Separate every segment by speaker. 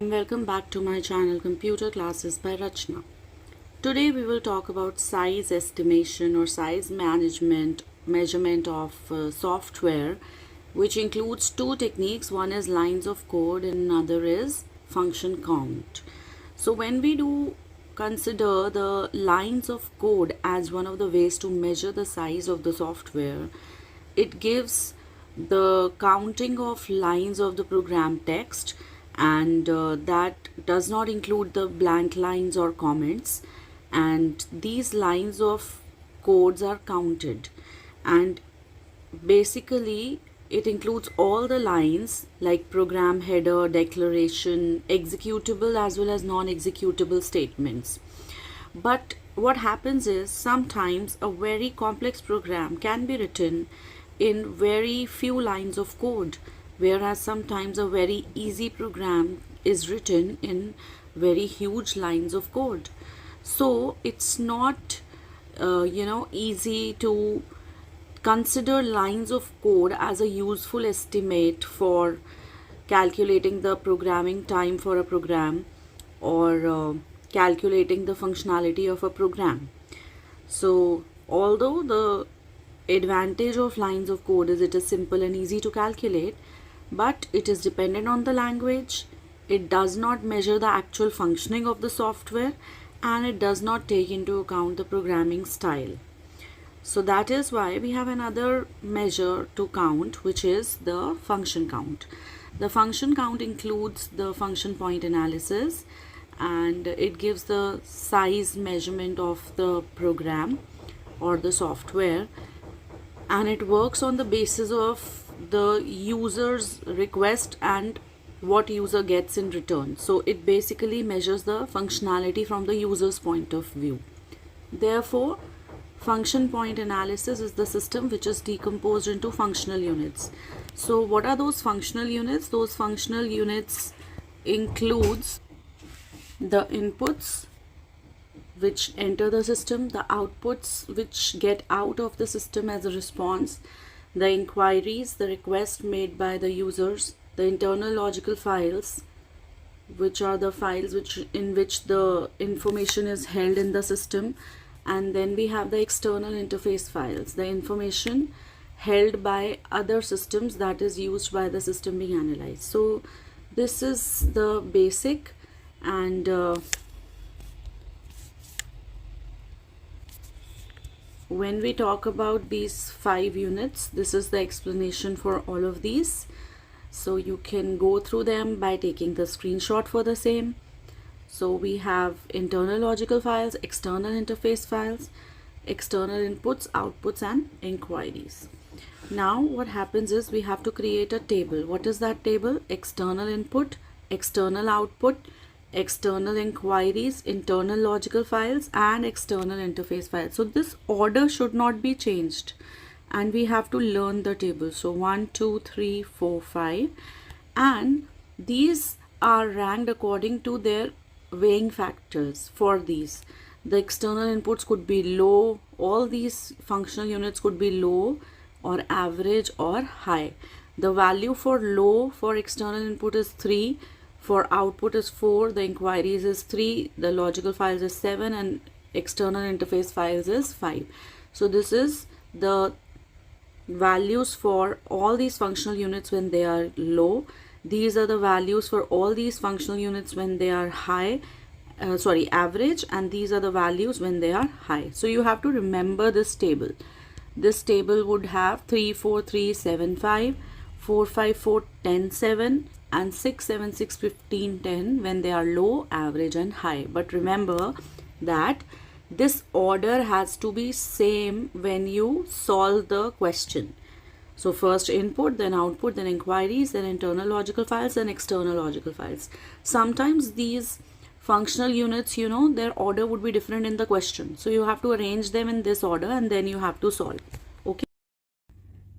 Speaker 1: Welcome back to my channel Computer Classes by Rachna. Today we will talk about size estimation or size management measurement of software, which includes two techniques. One is lines of code and another is function count. So when we do consider the lines of code as one of the ways to measure the size of the software, it gives the counting of lines of the program text, and that does not include the blank lines or comments, and these lines of codes are counted, and basically it includes all the lines like program header, declaration, executable as well as non-executable statements. But what happens is sometimes a very complex program can be written in very few lines of code, whereas sometimes a very easy program is written in very huge lines of code. So it's not easy to consider lines of code as a useful estimate for calculating the programming time for a program, or calculating the functionality of a program. So although the advantage of lines of code is it is simple and easy to calculate, but it is dependent on the language, it does not measure the actual functioning of the software, and it does not take into account the programming style. So that is why we have another measure to count, which is the function count. The function count includes the function point analysis, and it gives the size measurement of the program or the software, and it works on the basis of the user's request and what user gets in return. So it basically measures the functionality from the user's point of view. Therefore, function point analysis is the system which is decomposed into functional units. So what are those functional units? Those functional units includes the inputs which enter the system, the outputs which get out of the system as a response, the inquiries, the requests made by the users, the internal logical files, which are the files in which the information is held in the system, and then we have the external interface files, the information held by other systems that is used by the system being analyzed. So this is the basic, and when we talk about these 5 units, this is the explanation for all of these. So you can go through them by taking the screenshot for the same. So we have internal logical files, external interface files, external inputs, outputs, and inquiries. Now what happens is we have to create a table. What is that table? External input, external output, external inquiries, internal logical files, and external interface files. So this order should not be changed, and we have to learn the table. So 1, 2, 3, 4, 5, and these are ranked according to their weighing factors. For these, the external inputs could be low, all these functional units could be low or average or high. The value for low for external input is 3, for output is 4, the inquiries is 3, the logical files is 7, and external interface files is 5. So this is the values for all these functional units when they are low. These are the values for all these functional units when they are average, and these are the values when they are high. So you have to remember this table. This table would have 3, 4, 3, 7, 5, 4, 5, 4, 10, 7, and 6, 7, 6, 15, 10 when they are low, average, and high. But remember that this order has to be same when you solve the question. So first input, then output, then inquiries, then internal logical files, and external logical files. Sometimes these functional units, their order would be different in the question. So you have to arrange them in this order, and then you have to solve. Okay.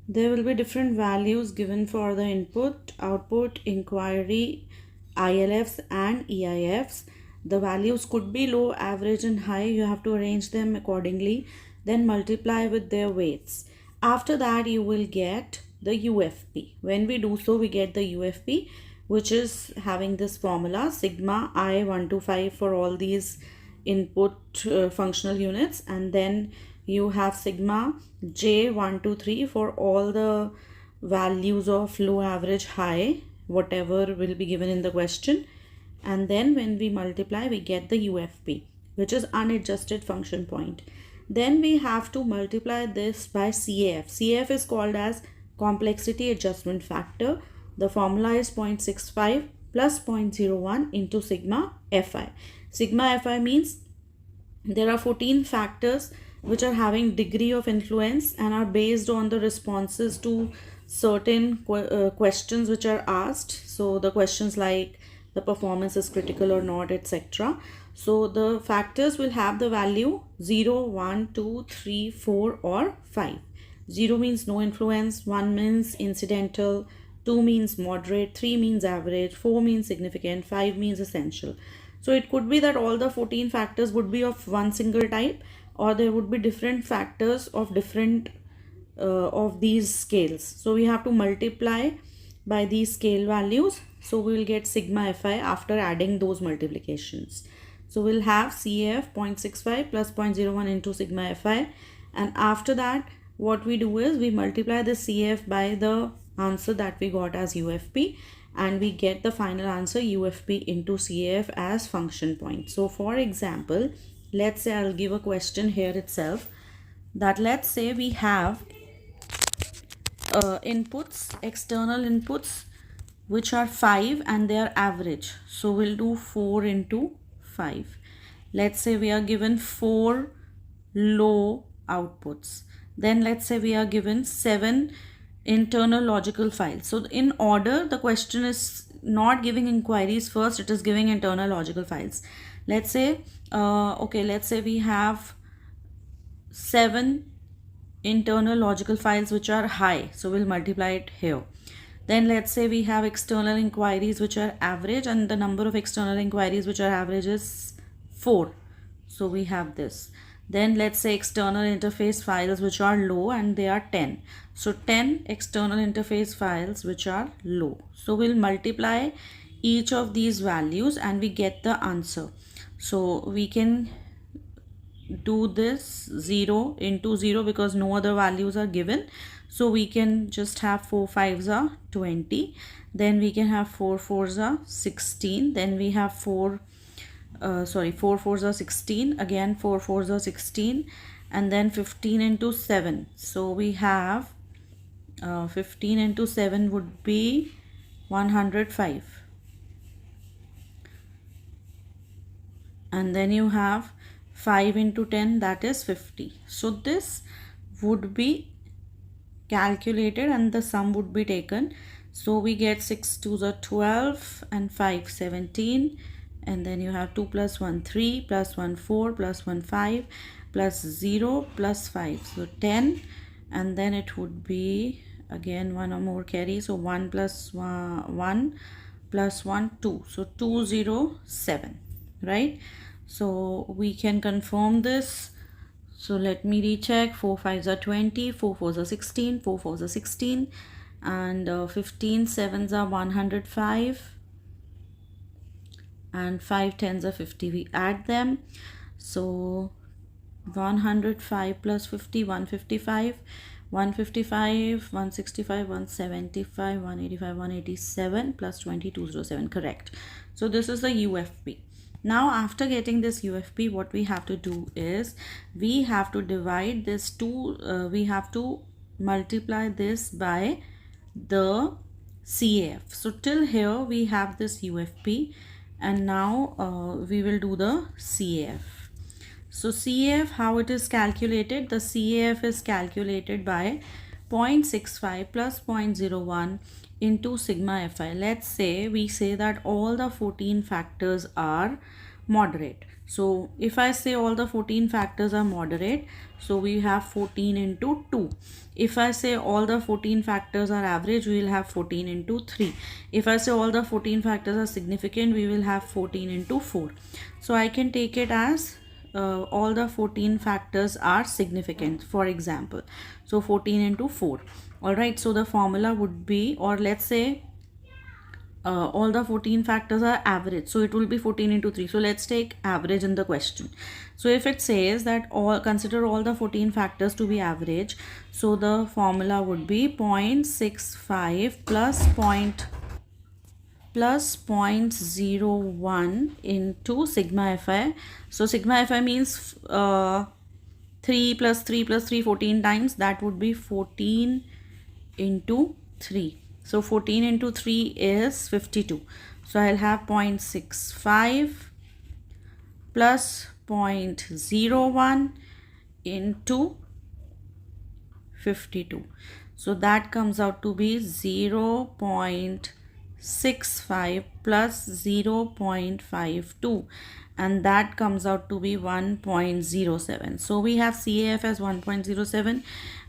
Speaker 1: There will be different values given for the input, output, inquiry, ILFs, and EIFs. The values could be low, average, and high. You have to arrange them accordingly, then multiply with their weights. After that, you will get the UFP. When we do so, we get the UFP, which is having this formula sigma I 1 to 5 for all these input functional units, and then you have sigma j 1 to 3 for all the values of low, average, high, whatever will be given in the question. And then when we multiply, we get the UFP, which is unadjusted function point. Then we have to multiply this by CAF. CAF is called as complexity adjustment factor. The formula is 0.65 plus 0.01 into sigma Fi. Sigma Fi means there are 14 factors which are having degree of influence and are based on the responses to certain questions which are asked. So the questions like the performance is critical or not, etc. So the factors will have the value 0, 1, 2, 3, 4 or 5. 0 means no influence, 1 means incidental, 2 means moderate, 3 means average, 4 means significant, 5 means essential. So it could be that all the 14 factors would be of one single type, or there would be different factors of different of these scales. So we have to multiply by these scale values. So we will get sigma Fi after adding those multiplications. So we'll have CAF 0.65 plus 0.01 into sigma Fi, and after that what we do is we multiply the CAF by the answer that we got as UFP, and we get the final answer UFP into CAF as function point. So for example, let's say I'll give a question here itself, that let's say we have inputs, external inputs, which are 5 and they are average. So we'll do 4 into 5. Let's say we are given 4 low outputs. Then let's say we are given 7 internal logical files. So in order, the question is not giving inquiries first, it is giving internal logical files. Let's say let's say we have 7 internal logical files which are high, so we'll multiply it here. Then let's say we have external inquiries which are average, and the number of external inquiries which are average is 4, so we have this. Then let's say external interface files which are low, and they are 10, so 10 external interface files which are low. So we'll multiply each of these values and we get the answer. So we can do this 0 into 0 because no other values are given. So we can just have 4 5s are 20, then we can have 4 4s are 16, then we have 4 4s are 16, again 4 4s are 16, and then 15 into 7. So we have 15 into 7 would be 105, and then you have 5 into 10, that is 50. So this would be calculated and the sum would be taken. So we get 6 2s are 12 and 5 17, and then you have 2 plus 1 3 plus 1 4 plus 1 5 plus 0 plus 5, so 10, and then it would be again one or more carry, so 1 plus 1 plus 1 2, so 207, right? So we can confirm this. So let me recheck. 4 5s are 20, 4 4s are 16, 4 4s are 16, and 15 7s are 105, and 5 10s are 50. We add them. So 105 plus 50, 155, 155, 165, 175, 185, 187 plus 20, 207. Correct. So this is the UFP. Now after getting this UFP, what we have to do is we have to divide this we have to multiply this by the CAF. So till here we have this UFP, and now we will do the CAF. So CAF, how it is calculated? The CAF is calculated by 0.65 plus 0.01 into sigma Fi. Let's say we say that all the 14 factors are moderate. So if I say all the 14 factors are moderate, so we have 14 into 2. If I say all the 14 factors are average, we will have 14 into 3. If I say all the 14 factors are significant, we will have 14 into 4. So I can take it as all the 14 factors are significant, for example. So 14 into 4. Alright, so the formula would be, or let's say all the 14 factors are average, so it will be 14 into 3. So let's take average in the question. So if it says that consider all the 14 factors to be average, so the formula would be 0.65 plus 0.01 into sigma fi. So sigma fi means 3 plus 3 plus 3 14 times, that would be 14 into 3. So 14 into 3 is 52. So I'll have 0.65 plus 0.01 into 52. So that comes out to be 0.65 plus 0.52, and that comes out to be 1.07. So we have CAF as 1.07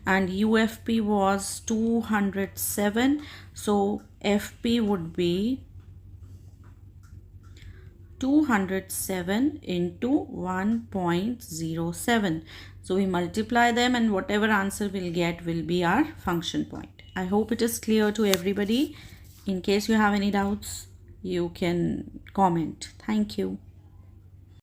Speaker 1: and UFP was 207. So FP would be 207 into 1.07. So we multiply them and whatever answer we'll get will be our function point. I hope it is clear to everybody. In case you have any doubts, you can comment. Thank you.